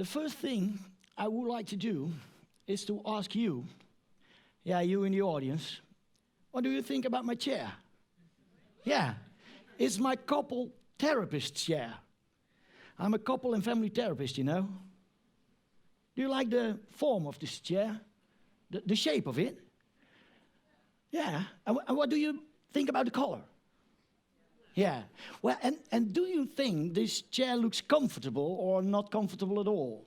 The first thing I would like to do is to ask you, you in the audience, what do you think about my chair? Yeah, it's my couple therapist chair. I'm a couple and family therapist, you know. Do you like the form of this chair? The shape of it? Yeah, and what do you think about the color? Yeah, well, and do you think this chair looks comfortable or not comfortable at all?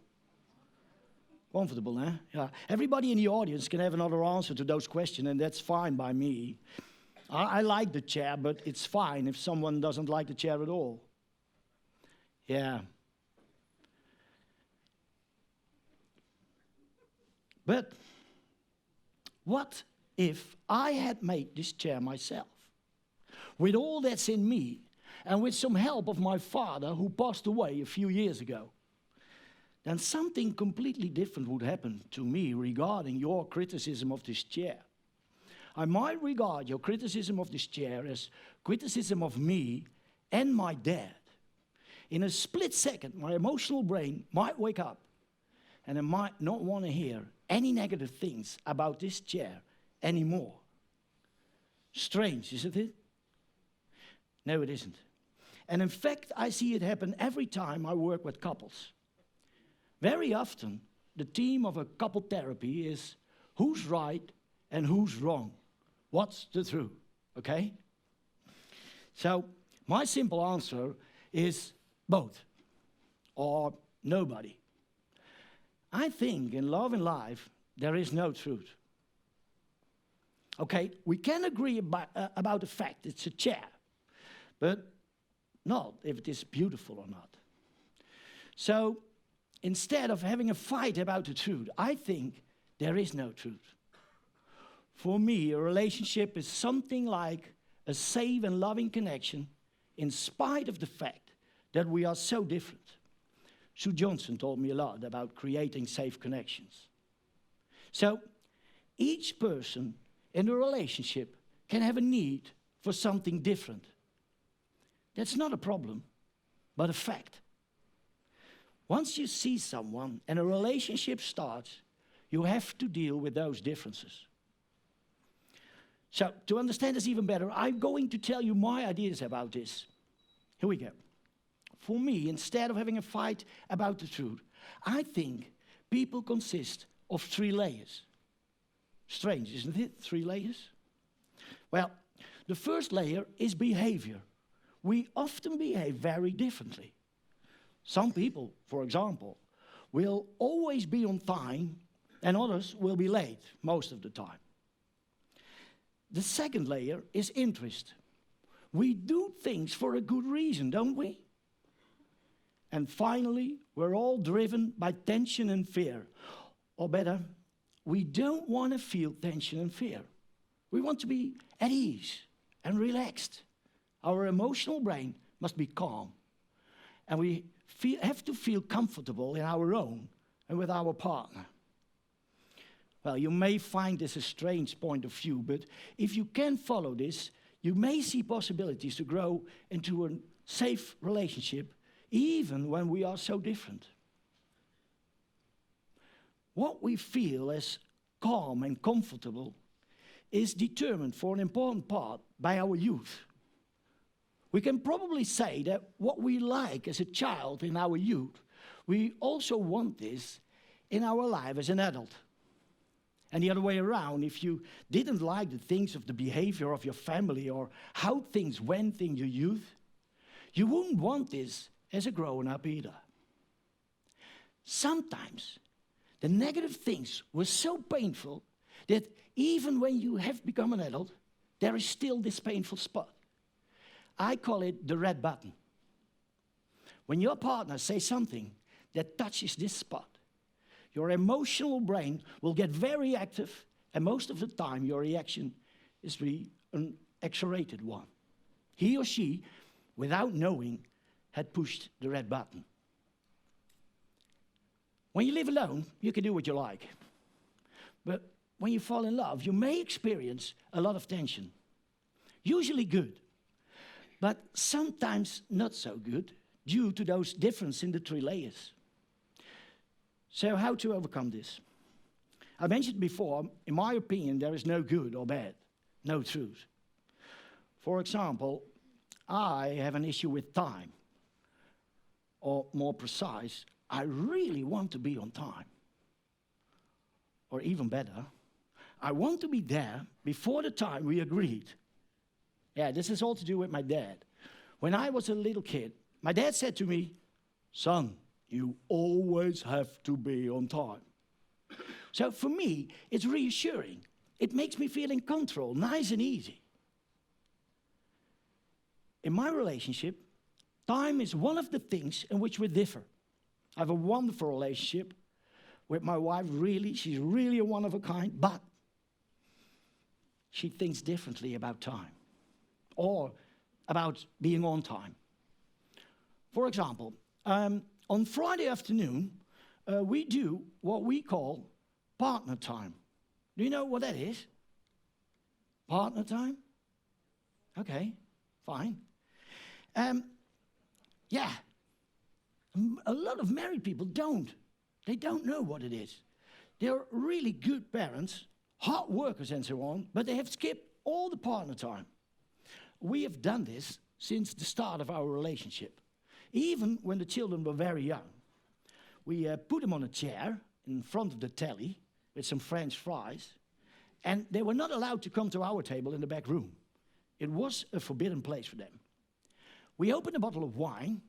Comfortable, eh? Yeah. Everybody in the audience can have another answer to those questions, and that's fine by me. I like the chair, but it's fine if someone doesn't like the chair at all. Yeah. But what if I had made this chair myself? With all that's in me, and with some help of my father, who passed away a few years ago, then something completely different would happen to me regarding your criticism of this chair. I might regard your criticism of this chair as criticism of me and my dad. In a split second, my emotional brain might wake up, and I might not want to hear any negative things about this chair anymore. Strange, isn't it? No, it isn't. And in fact, I see it happen every time I work with couples. Very often, the theme of a couple therapy is who's right and who's wrong. What's the truth, okay? So, my simple answer is both, or nobody. I think in love and life, there is no truth. Okay, we can agree about the fact it's a chair, but not if it is beautiful or not. So, instead of having a fight about the truth, I think there is no truth. For me, a relationship is something like a safe and loving connection in spite of the fact that we are so different. Sue Johnson told me a lot about creating safe connections. So, each person in a relationship can have a need for something different. That's not a problem, but a fact. Once you see someone and a relationship starts, you have to deal with those differences. So, to understand this even better, I'm going to tell you my ideas about this. Here we go. For me, instead of having a fight about the truth, I think people consist of 3 layers. Strange, isn't it? 3 layers? Well, the first layer is behavior. We often behave very differently. Some people, for example, will always be on time, and others will be late most of the time. The second layer is interest. We do things for a good reason, don't we? And finally, we're all driven by tension and fear. Or better, we don't want to feel tension and fear. We want to be at ease and relaxed. Our emotional brain must be calm. And we have to feel comfortable in our own and with our partner. Well, you may find this a strange point of view, but if you can follow this, you may see possibilities to grow into a safe relationship, even when we are so different. What we feel as calm and comfortable is determined for an important part by our youth. We can probably say that what we like as a child in our youth, we also want this in our life as an adult. And the other way around, if you didn't like the things of the behavior of your family or how things went in your youth, you wouldn't want this as a grown-up either. Sometimes the negative things were so painful that even when you have become an adult, there is still this painful spot. I call it the red button. When your partner says something that touches this spot, your emotional brain will get very active, and most of the time your reaction is really an X-rated one. He or she, without knowing, had pushed the red button. When you live alone, you can do what you like. But when you fall in love, you may experience a lot of tension. Usually good, but sometimes not so good due to those differences in the 3 layers. So how to overcome this? I mentioned before, in my opinion, there is no good or bad, no truth. For example, I have an issue with time. Or more precise, I really want to be on time. Or even better, I want to be there before the time we agreed. Yeah, this is all to do with my dad. When I was a little kid, my dad said to me, "Son, you always have to be on time." So for me, it's reassuring. It makes me feel in control, nice and easy. In my relationship, time is one of the things in which we differ. I have a wonderful relationship with my wife, really. She's really a one of a kind, but she thinks differently about time or about being on time. For example, on Friday afternoon, we do what we call partner time. Do you know what that is? Partner time? Okay, fine. Yeah, a lot of married people don't. They don't know what it is. They're really good parents, hard workers and so on, but they have skipped all the partner time. We have done this since the start of our relationship, even when the children were very young. We put them on a chair in front of the telly with some French fries, and they were not allowed to come to our table in the back room. It was a forbidden place for them. We opened a bottle of wine,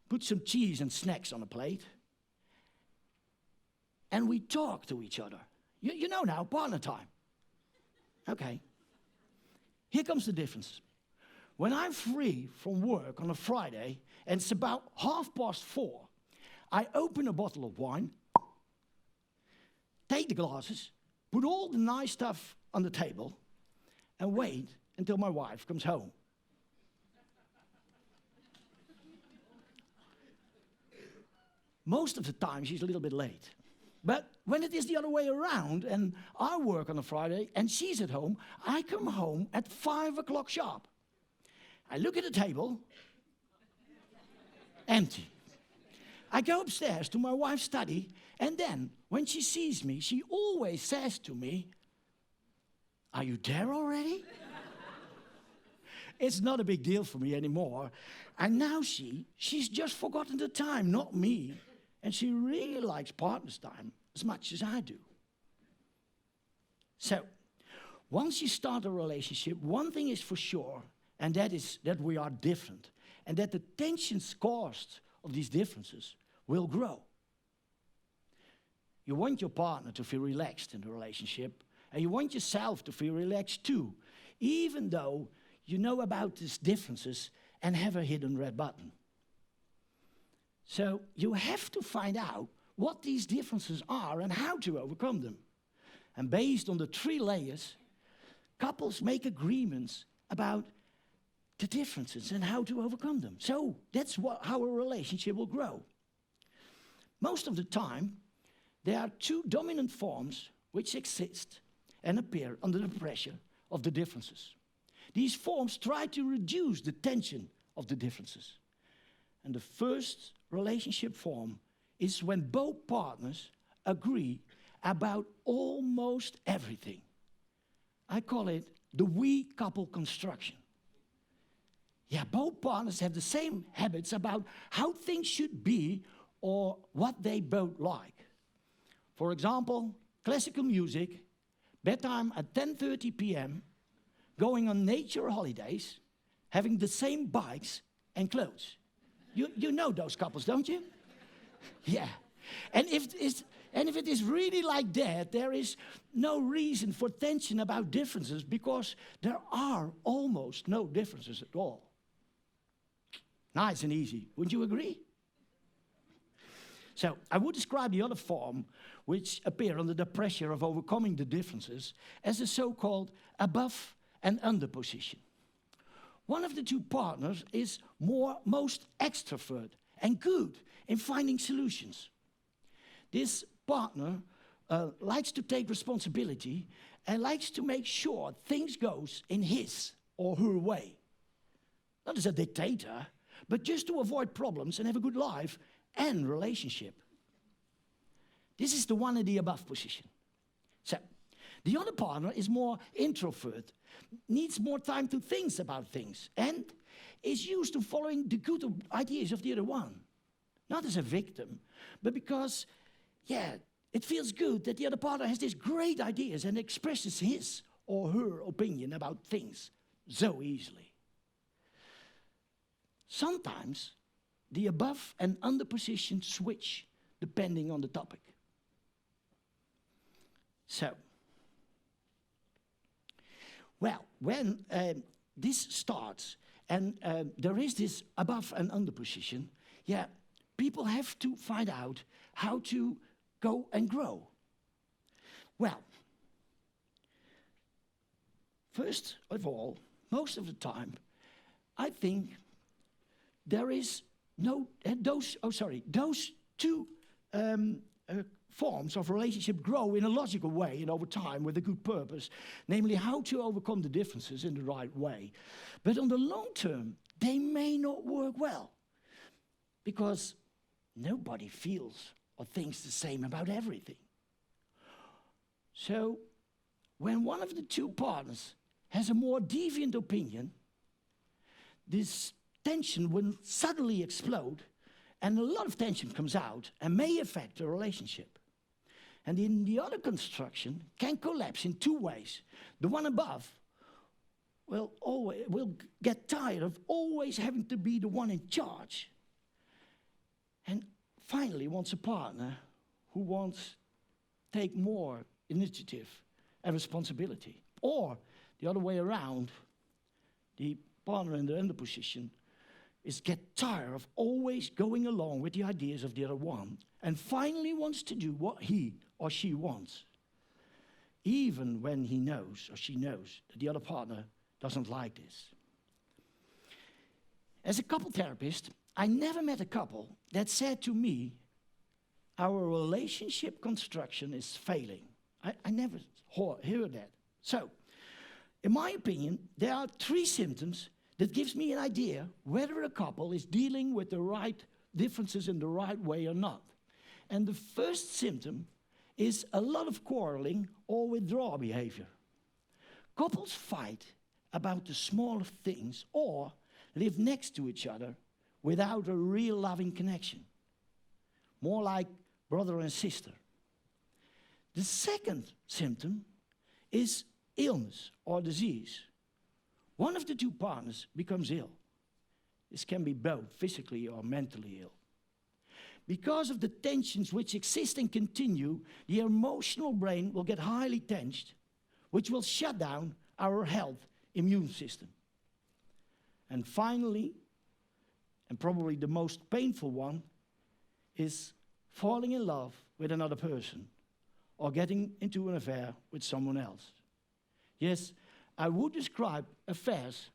put some cheese and snacks on a plate, and we talked to each other. You know now, partner time. Okay. Here comes the difference. When I'm free from work on a Friday, and it's about 4:30, I open a bottle of wine, take the glasses, put all the nice stuff on the table, and wait until my wife comes home. Most of the time, she's a little bit late. But when it is the other way around, and I work on a Friday, and she's at home, I come home at 5 o'clock sharp. I look at the table, empty. I go upstairs to my wife's study, and then, when she sees me, she always says to me, "Are you there already?" It's not a big deal for me anymore. And now she's just forgotten the time, not me. And she really likes partner's time as much as I do. So, once you start a relationship, one thing is for sure, and that is that we are different, and that the tensions caused of these differences will grow. You want your partner to feel relaxed in the relationship, and you want yourself to feel relaxed too, even though you know about these differences and have a hidden red button. So you have to find out what these differences are and how to overcome them. And based on the 3 layers, couples make agreements about the differences and how to overcome them. So that's how a relationship will grow. Most of the time, there are 2 dominant forms which exist and appear under the pressure of the differences. These forms try to reduce the tension of the differences. And the first relationship form is when both partners agree about almost everything. I call it the we couple construction. Yeah, both partners have the same habits about how things should be or what they both like. For example, classical music, bedtime at 10:30 p.m., going on nature holidays, having the same bikes and clothes. You know those couples, don't you? Yeah. And if it is really like that, there is no reason for tension about differences because there are almost no differences at all. Nice and easy, wouldn't you agree? So I would describe the other form, which appear under the pressure of overcoming the differences, as a so-called above and under position. One of the 2 partners is most extrovert and good in finding solutions. This partner likes to take responsibility and likes to make sure things goes in his or her way. Not as a dictator, but just to avoid problems and have a good life and relationship. This is the one in the above position. So, the other partner is more introvert, needs more time to think about things, and is used to following the good ideas of the other one. Not as a victim, but because, yeah, it feels good that the other partner has these great ideas and expresses his or her opinion about things so easily. Sometimes the above and under position switch depending on the topic. So, well, when this starts and there is this above and under position, yeah, people have to find out how to go and grow. Well, first of all, most of the time, I think there is those two forms of relationship grow in a logical way and over time with a good purpose, namely how to overcome the differences in the right way. But on the long term, they may not work well because nobody feels or thinks the same about everything. So, when one of the two partners has a more deviant opinion, this tension will suddenly explode, and a lot of tension comes out and may affect the relationship. And in the other construction can collapse in two ways. The one above will get tired of always having to be the one in charge, and finally wants a partner who wants to take more initiative and responsibility. Or the other way around, the partner in the under position is get tired of always going along with the ideas of the other one and finally wants to do what he or she wants, even when he knows or she knows that the other partner doesn't like this. As a couple therapist, I never met a couple that said to me, our relationship construction is failing. I never heard that. So, in my opinion, there are 3 symptoms that gives me an idea whether a couple is dealing with the right differences in the right way or not. And the first symptom is a lot of quarreling or withdrawal behavior. Couples fight about the smallest things or live next to each other without a real loving connection. More like brother and sister. The second symptom is illness or disease. One of the two partners becomes ill. This can be both physically or mentally ill. Because of the tensions which exist and continue, the emotional brain will get highly tensed, which will shut down our health immune system. And finally, and probably the most painful one, is falling in love with another person or getting into an affair with someone else. Yes, I would describe affairs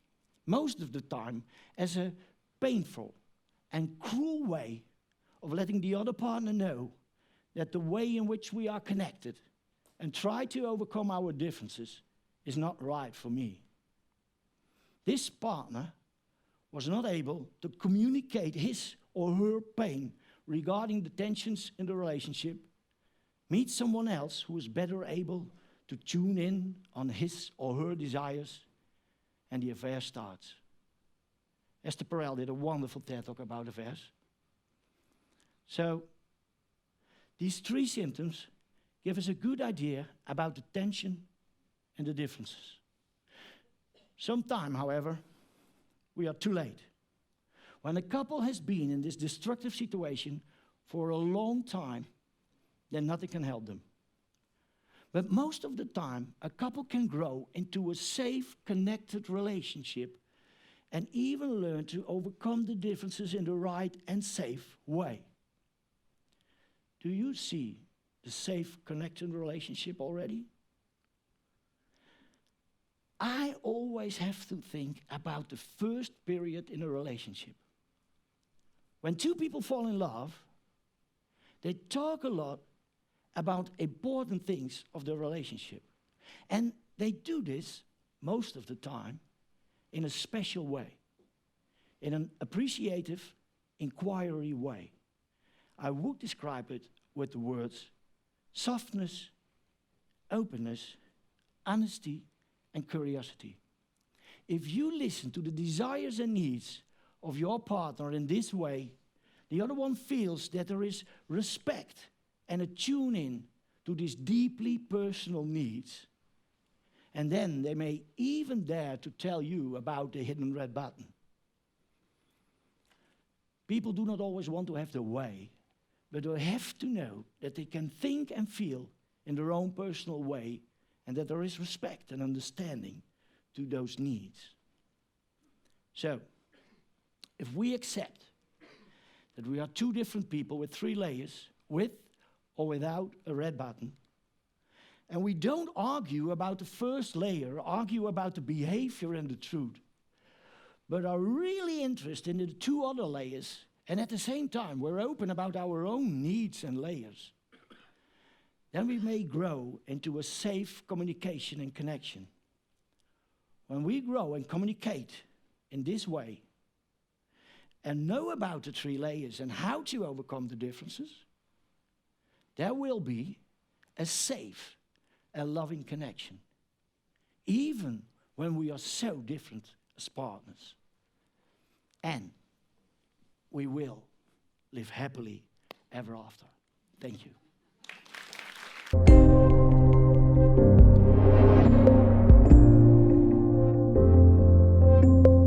most of the time as a painful and cruel way of letting the other partner know that the way in which we are connected and try to overcome our differences is not right for me. This partner was not able to communicate his or her pain regarding the tensions in the relationship, meet someone else who is better able to tune in on his or her desires, and the affair starts. Esther Perel did a wonderful TED Talk about affairs. So, these 3 symptoms give us a good idea about the tension and the differences. Sometime, however, we are too late. When a couple has been in this destructive situation for a long time, then nothing can help them. But most of the time, a couple can grow into a safe, connected relationship and even learn to overcome the differences in the right and safe way. Do you see the safe, connected relationship already? I always have to think about the first period in a relationship. When 2 people fall in love, they talk a lot about important things of the relationship. And they do this most of the time in a special way, in an appreciative, inquiry way. I would describe it with the words softness, openness, honesty, and curiosity. If you listen to the desires and needs of your partner in this way, the other one feels that there is respect and a tune-in to these deeply personal needs. And then they may even dare to tell you about the hidden red button. People do not always want to have their way, but they have to know that they can think and feel in their own personal way, and that there is respect and understanding to those needs. So, if we accept that we are two different people with 3 layers, with or without a red button, and we don't argue about the first layer, argue about the behavior and the truth, but are really interested in the 2 other layers, and at the same time we're open about our own needs and layers, then we may grow into a safe communication and connection. When we grow and communicate in this way, and know about the 3 layers and how to overcome the differences, there will be a safe and loving connection, even when we are so different as partners. And we will live happily ever after. Thank you.